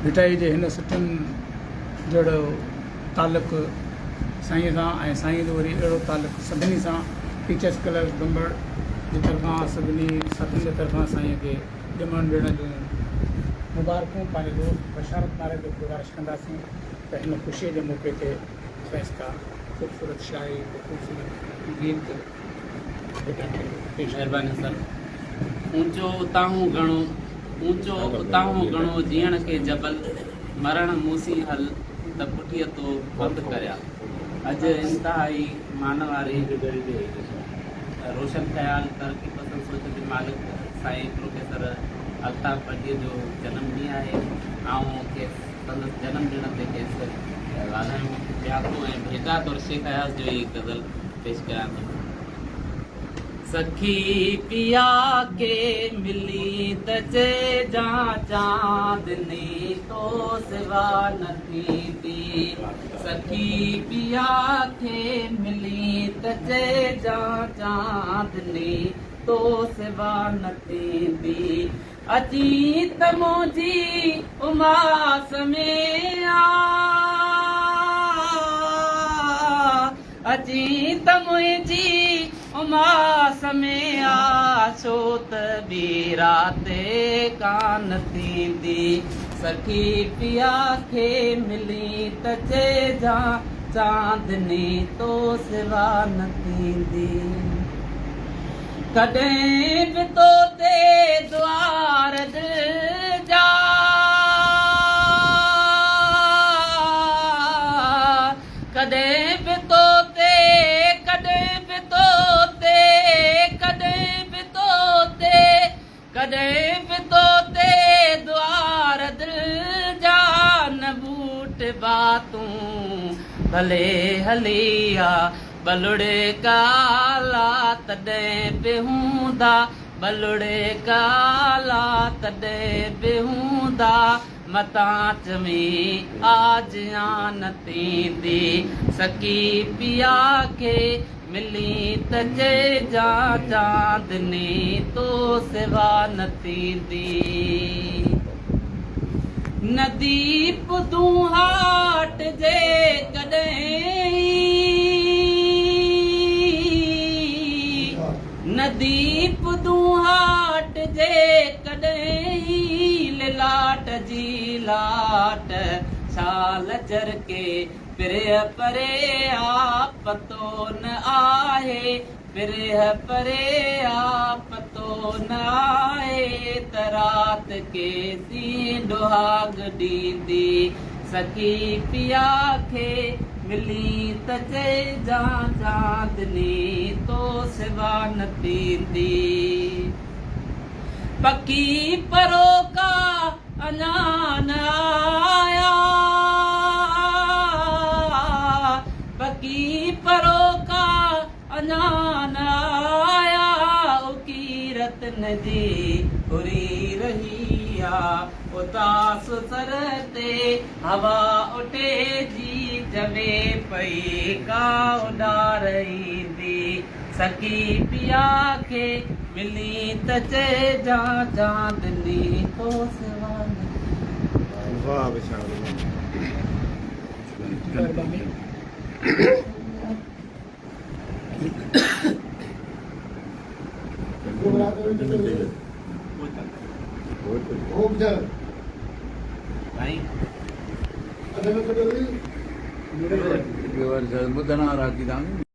भिटाई जे हिन सुठनि जहिड़ो तालुक़ु साईं सां ऐं साईं जो वरी अहिड़ो तालुक़ु सभिनी सां टीचर्स क्लब डुंबर जे तरफ़ां सभिनी साथियुनि जे तरफ़ां साईं खे ॼमण ॾिण जूं मुबारकूं पंहिंजे दोस्त बशारत नाले ते गुज़ारिश कंदासीं त हिन ख़ुशीअ जे मौक़े ते फैज़ का ख़ूबसूरत शाइरी ख़ूबसूरत गीत महिरबानी सर। ऊंचो उताहूं घणो ऊंचो उताहूं घणो जीअण खे जबल मरण मूसी हल त पुठीअ तो बंदि करिया। अॼु इंतहाई मान वारे रोशन ख़याल तरक़ी पसंद सोच जे मालिक साईं प्रोफेसर अल्ताफ़ भट्टीअ जो जनम ॾींहुं आहे। ऐं संदसि जनम ॾिण ते खेसि ॻाल्हायूं पिया थो ऐं भेटा तौर शेख अयाज़ जो ई गज़ल पेश कयां थो। सखी पिया के मिली त चइजां चांदनी तो सिवा न थींदी। सखी पिया के मिली त चइजां चांदनी तो सिवा न थींदी। अची त मुंहिंजी उमास में आ अची त मुंहिंजी उमास में आ छो त ॿी राति कान थींदी। सखी पिया खे मिली त चइजां चांदनी तो सिवा न थींदी। कॾहिं बि तो ते द्वार दिल जा कॾहिं बि तो ते कॾहिं बि तो ते कॾहिं बि तो ते कॾहिं बि तो ते द्वार दिल जा न बूट बातूं भले हलिया बलुड़े काला तॾहिं बि हूंदा बलुड़े काला तॾहिं बि हूंदा मतां चमी आज आन थींदी। सखी पिया खे मिली त चइजां चांदनी तो सिवा न थींदी। नदी पुदूं हाट जे कॾहिं नदी पुदूं हाट जे कॾहिं लाट जी लाट छाल चर के पिरह परे आ पतो न आहे पिरह परे आ पतो न आहे त रात के सी डुहाग ॾींदी। सखी पिया खे मिली त चइजां चांदनी तो सिवा न थींदी। पकी परोका अञा न आया पकी परोका अञा न आया उकीरत नदी हुरी रही आ उदास सर ते हवा उठे जी जवे पई का उॾारईंदी। सखी पिया खे मिली त चइजां चांदनी तो सिवा न। वाह विशाल ॿुधण वारा